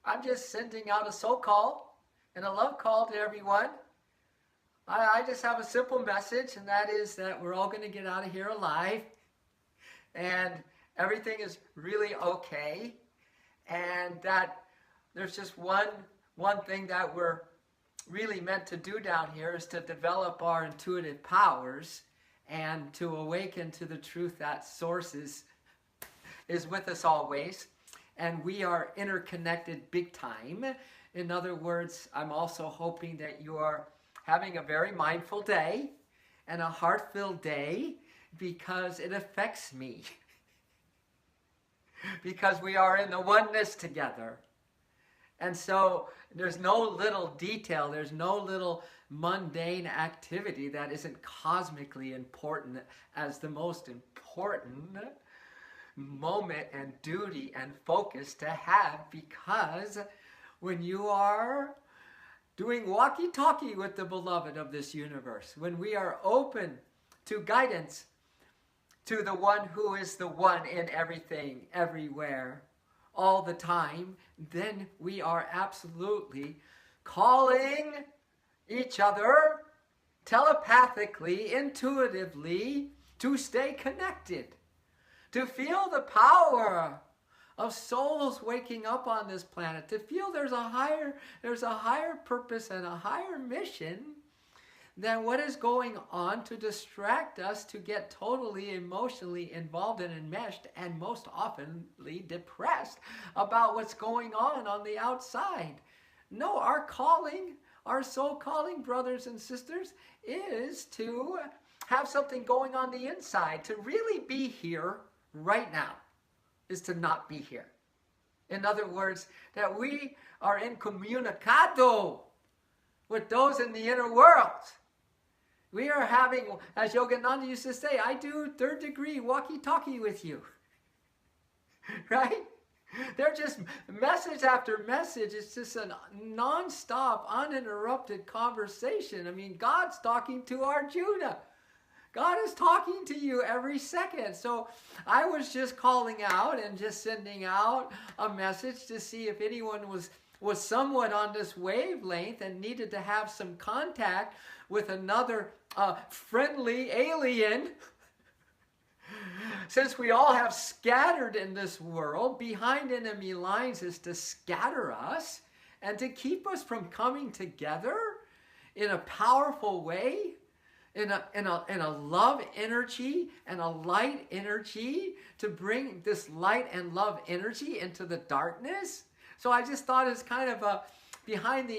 I'm just sending out a soul call and a love call to everyone. I just have a simple message, and that is that we're all going to get out of here alive, and everything is really okay, and that there's just one thing that we're really meant to do down here is to develop our intuitive powers and to awaken to the truth that Source is with us always, and we are interconnected big time. In other words, I'm also hoping that you are having a very mindful day and a heart-filled day, because it affects me. Because we are in the oneness together. And so there's no little detail, there's no little mundane activity that isn't cosmically important as the most important moment and duty and focus to have, because when you are doing walkie-talkie with the beloved of this universe, when we are open to guidance, to the one who is the one in everything, everywhere, all the time, then we are absolutely calling each other telepathically, intuitively, to stay connected, to feel the power of souls waking up on this planet, to feel there's a higher purpose and a higher mission than what is going on to distract us, to get totally emotionally involved and enmeshed and most oftenly depressed about what's going on the outside. No, our calling, our soul calling, brothers and sisters, is to have something going on the inside. To really be here right now is to not be here. In other words, that we are incommunicado with those in the inner world. We are having, as Yogananda used to say, I do third degree walkie-talkie with you. Right? They're just message after message. It's just a non-stop, uninterrupted conversation. I mean, God's talking to Arjuna. God is talking to you every second. So I was just calling out and just sending out a message to see if anyone was somewhat on this wavelength and needed to have some contact with another friendly alien. Since we all have scattered in this world, behind enemy lines is to scatter us and to keep us from coming together in a powerful way, in a love energy and a light energy, to bring this light and love energy into the darkness. So I just thought it's kind of a behind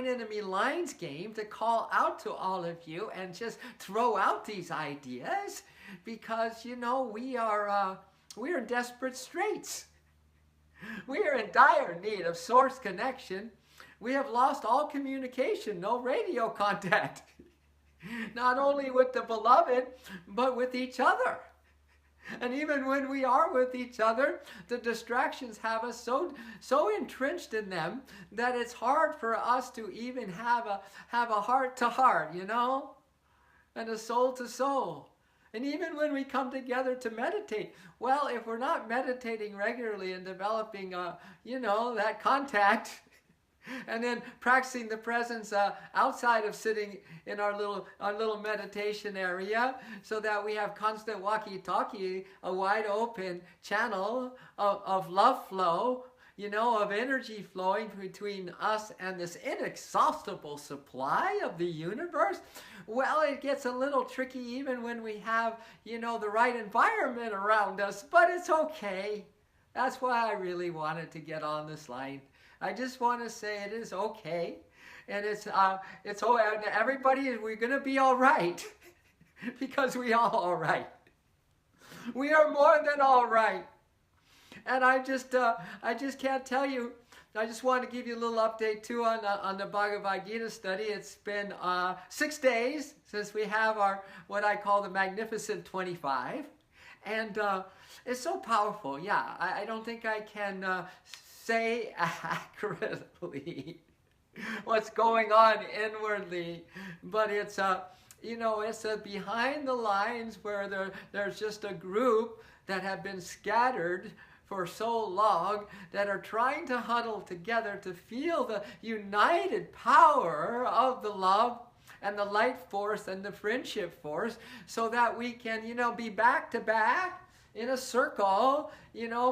enemy lines game to call out to all of you and just throw out these ideas, because you know we're in desperate straits. We are in dire need of source connection. We have lost all communication, no radio contact. Not only with the beloved, but with each other. And even when we are with each other, the distractions have us so entrenched in them that it's hard for us to even have a heart to heart, you know, and a soul to soul. And even when we come together to meditate, well, if we're not meditating regularly and developing, that contact, and then practicing the presence outside of sitting in our little meditation area, so that we have constant walkie-talkie, a wide open channel of love flow, of energy flowing between us and this inexhaustible supply of the universe. Well, it gets a little tricky even when we have, the right environment around us, but it's okay. That's why I really wanted to get on this line. I just want to say it is okay, and it's everybody, we're going to be all right, because we are all right. We are more than all right. And I just can't tell you. I just want to give you a little update too on the Bhagavad Gita study. It's been 6 days since we have our what I call the Magnificent 25, and it's so powerful. Yeah, I don't think I can say accurately what's going on inwardly, but it's it's a behind the lines where there's just a group that have been scattered for so long that are trying to huddle together to feel the united power of the love and the light force and the friendship force, so that we can, be back to back in a circle,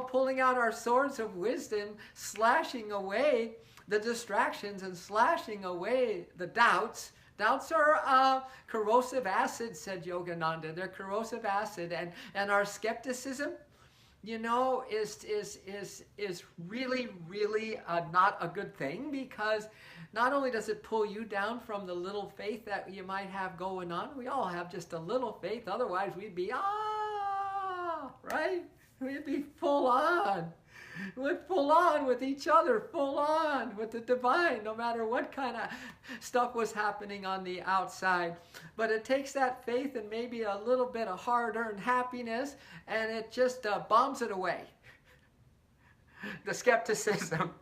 pulling out our swords of wisdom, slashing away the distractions and slashing away the doubts. Doubts are corrosive acid, said Yogananda. They're corrosive acid, and our skepticism, is really, really not a good thing, because not only does it pull you down from the little faith that you might have going on. We all have just a little faith. Otherwise, we'd be, right? We'd be full on. We're full on with each other, full on with the divine, no matter what kind of stuff was happening on the outside. But it takes that faith and maybe a little bit of hard-earned happiness, and it just bombs it away. The skepticism.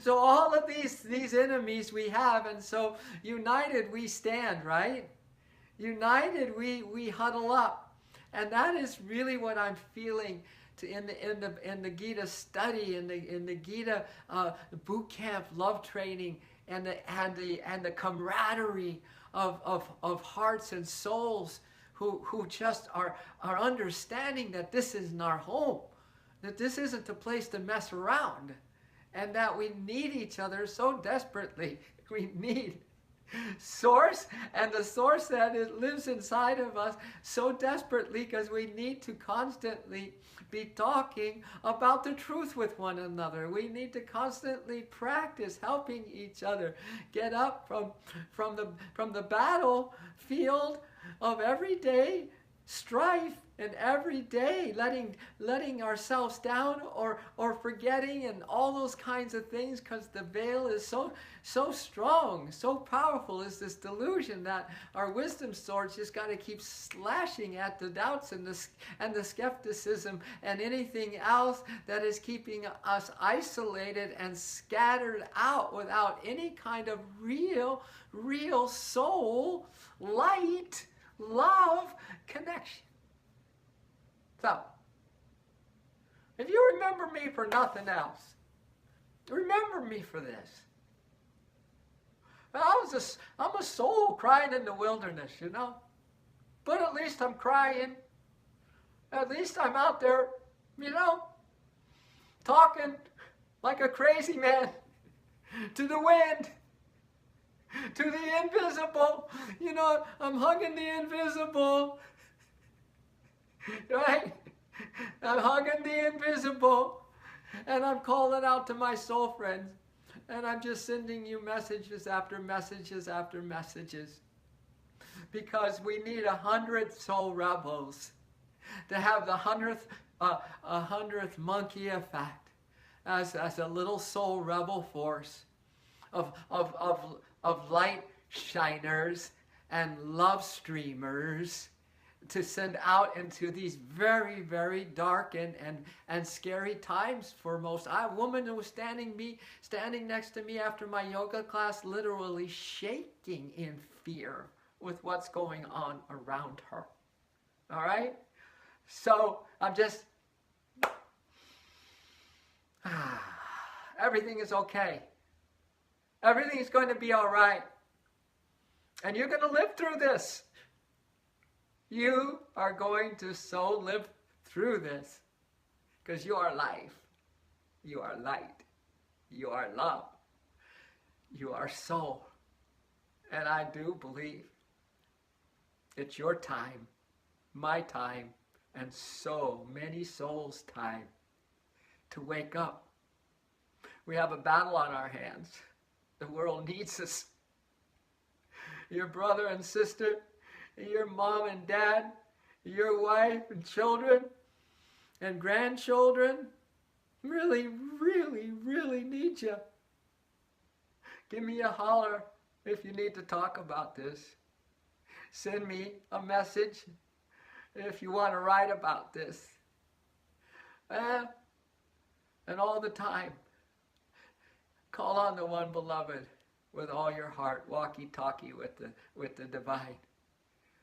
So all of these enemies we have, and so united we stand, right? United we huddle up. And that is really what I'm feeling in the Gita study, in the Gita boot camp love training, and the camaraderie of hearts and souls who just are understanding that this isn't our home, that this isn't a place to mess around, and that we need each other so desperately. We need source, and the source that lives inside of us so desperately, because we need to constantly be talking about the truth with one another. We need to constantly practice helping each other get up from the battlefield of everyday strife, and every day letting ourselves down or forgetting and all those kinds of things, because the veil is so strong, so powerful is this delusion, that our wisdom swords just got to keep slashing at the doubts and the skepticism and anything else that is keeping us isolated and scattered out without any kind of real soul, light, love, connection. So, if you remember me for nothing else, remember me for this. I'm a soul crying in the wilderness, But at least I'm crying. At least I'm out there, talking like a crazy man to the wind, to the invisible. I'm hugging the invisible. Right? I'm hugging the invisible, and I'm calling out to my soul friends, and I'm just sending you messages after messages after messages, because we need 100 soul rebels to have the 100th monkey effect as a little soul rebel force of light shiners and love streamers, to send out into these very, very dark and scary times for most. A woman who was standing next to me after my yoga class, literally shaking in fear with what's going on around her. All right? So I'm just, everything is okay. Everything is going to be all right. And you're going to live through this. You are going to so live through this, because you are life, you are light, you are love, you are soul. And I do believe it's your time, my time, and so many souls' time to wake up. We have a battle on our hands. The world needs us. Your brother and sister, your mom and dad, your wife and children and grandchildren really, really, really need you. Give me a holler if you need to talk about this. Send me a message if you want to write about this. And all the time, call on the one beloved with all your heart, walkie-talkie with the divine,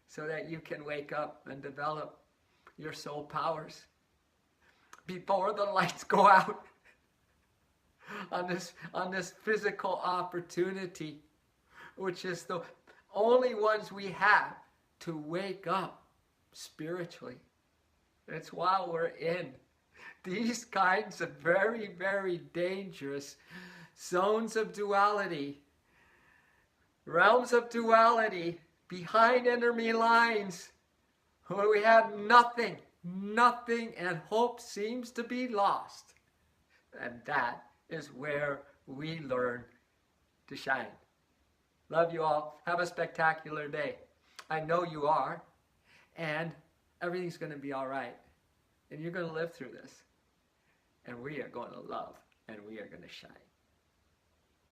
so that you can wake up and develop your soul powers. before the lights go out on this physical opportunity, which is the only ones we have to wake up spiritually. It's while we're in these kinds of very, very dangerous zones of duality, realms of duality, behind enemy lines, where we have nothing, and hope seems to be lost. And that is where we learn to shine. Love you all. Have a spectacular day. I know you are. And everything's going to be all right. And you're going to live through this. And we are going to love. And we are going to shine.